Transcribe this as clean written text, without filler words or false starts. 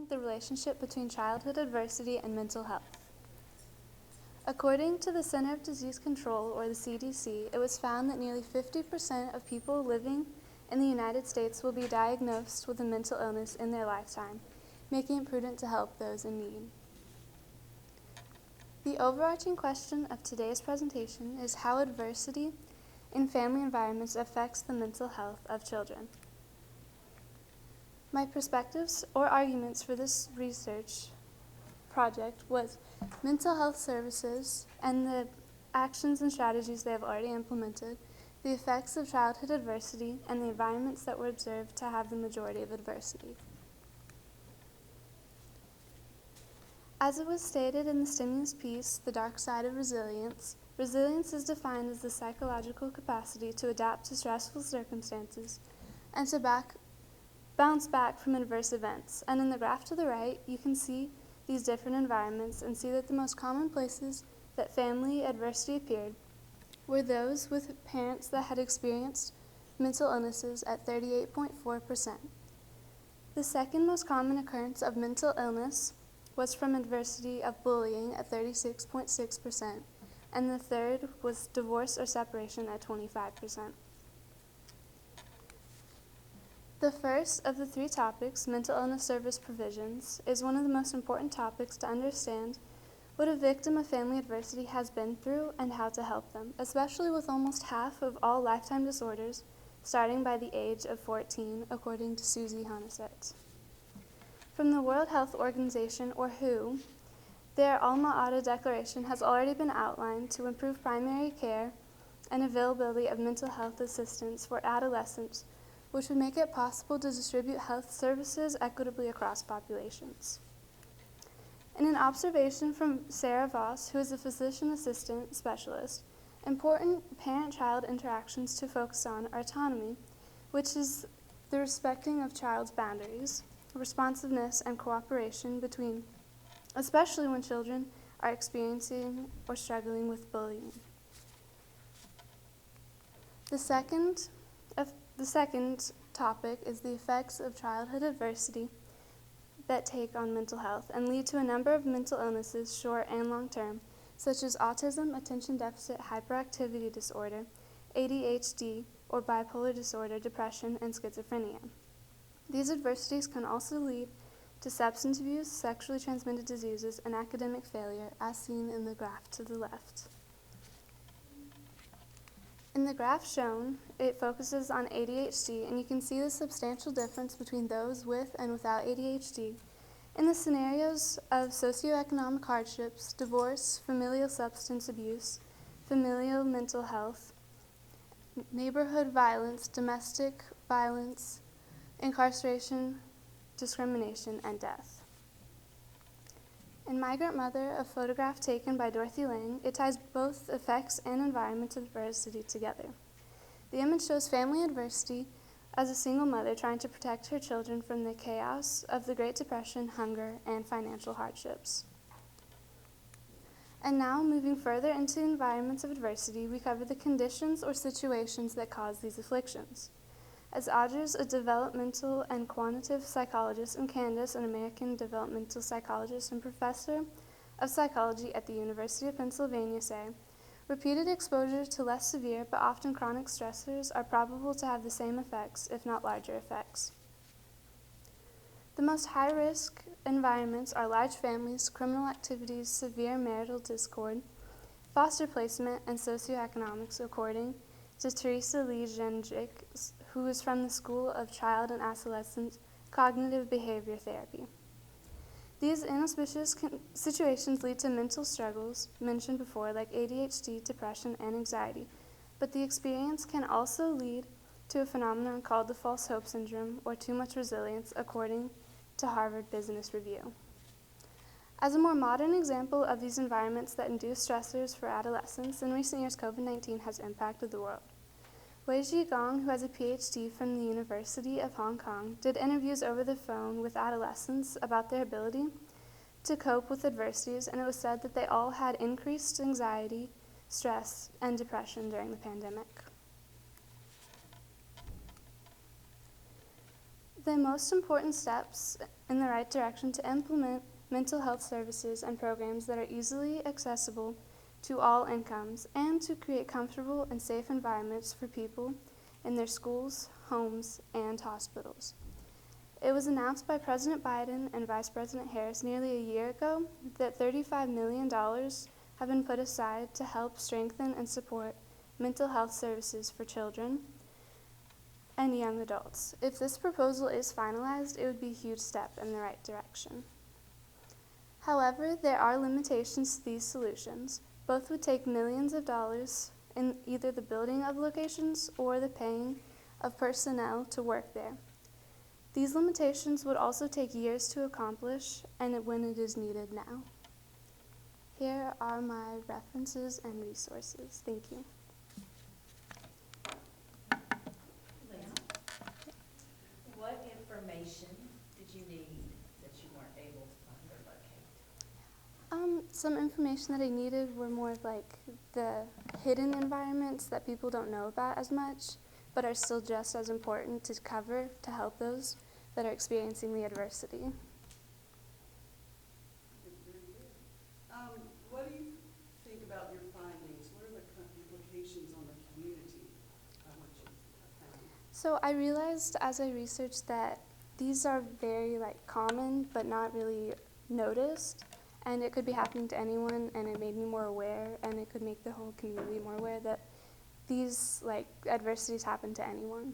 The relationship between childhood adversity and mental health. According to the Center of Disease Control, or the CDC, it was found that nearly 50% of people living in the United States will be diagnosed with a mental illness in their lifetime, making it prudent to help those in need. The overarching question of today's presentation is how adversity in family environments affects the mental health of children. My perspectives or arguments for this research project was mental health services and the actions and strategies they have already implemented, the effects of childhood adversity, and the environments that were observed to have the majority of adversity. As it was stated in the stimulus piece, The Dark Side of Resilience, resilience is defined as the psychological capacity to adapt to stressful circumstances and to bounce back from adverse events. And in the graph to the right, you can see these different environments and see that the most common places that family adversity appeared were those with parents that had experienced mental illnesses at 38.4%. The second most common occurrence of mental illness was from adversity of bullying at 36.6%, and the third was divorce or separation at 25%. The first of the three topics, mental illness service provisions, is one of the most important topics to understand what a victim of family adversity has been through and how to help them, especially with almost half of all lifetime disorders starting by the age of 14, according to Susie Honeset. From the World Health Organization, or WHO, their Alma Ata Declaration has already been outlined to improve primary care and availability of mental health assistance for adolescents, which would make it possible to distribute health services equitably across populations. In an observation from Sarah Voss, who is a physician assistant specialist, important parent-child interactions to focus on are autonomy, which is the respecting of child's boundaries, responsiveness, and cooperation between, especially when children are experiencing or struggling with bullying. The second topic is the effects of childhood adversity that take on mental health and lead to a number of mental illnesses, short and long term, such as autism, attention deficit hyperactivity disorder, ADHD, or bipolar disorder, depression, and schizophrenia. These adversities can also lead to substance abuse, sexually transmitted diseases, and academic failure, as seen in the graph to the left. In the graph shown, it focuses on ADHD, and you can see the substantial difference between those with and without ADHD in the scenarios of socioeconomic hardships, divorce, familial substance abuse, familial mental health, neighborhood violence, domestic violence, incarceration, discrimination, and death. In Migrant Mother, a photograph taken by Dorothy Lang, it ties both effects and environmental adversity together. The image shows family adversity as a single mother trying to protect her children from the chaos of the Great Depression, hunger, and financial hardships. And now, moving further into environments of adversity, we cover the conditions or situations that cause these afflictions. As Odgers, a developmental and quantitative psychologist, and Candace, an American developmental psychologist and professor of psychology at the University of Pennsylvania, say, repeated exposure to less severe but often chronic stressors are probable to have the same effects, if not larger effects. The most high-risk environments are large families, criminal activities, severe marital discord, foster placement, and socioeconomics, according to Teresa Lee Genjic, who is from the School of Child and Adolescent Cognitive Behavior Therapy. These inauspicious situations lead to mental struggles mentioned before, like ADHD, depression, and anxiety, but the experience can also lead to a phenomenon called the false hope syndrome, or too much resilience, according to Harvard Business Review. As a more modern example of these environments that induce stressors for adolescents, in recent years COVID-19 has impacted the world. Weijie Gong, who has a PhD from the University of Hong Kong, did interviews over the phone with adolescents about their ability to cope with adversities, and it was said that they all had increased anxiety, stress, and depression during the pandemic. The most important steps in the right direction to implement mental health services and programs that are easily accessible to all incomes and to create comfortable and safe environments for people in their schools, homes, and hospitals. It was announced by President Biden and Vice President Harris nearly a year ago that $35 million have been put aside to help strengthen and support mental health services for children and young adults. If this proposal is finalized, it would be a huge step in the right direction. However, there are limitations to these solutions. Both would take millions of dollars in either the building of locations or the paying of personnel to work there. These limitations would also take years to accomplish, and when it is needed now. Here are my references and resources. Thank you. What information did you need that you weren't able to find or locate? Some information that I needed were more of like the hidden environments that people don't know about as much, but are still just as important to cover to help those that are experiencing the adversity. What do you think about your findings? What are the implications on the community of what you have found? So I realized as I researched that these are very common but not really noticed, and it could be happening to anyone, and it made me more aware, and it could make the whole community more aware that these adversities happen to anyone.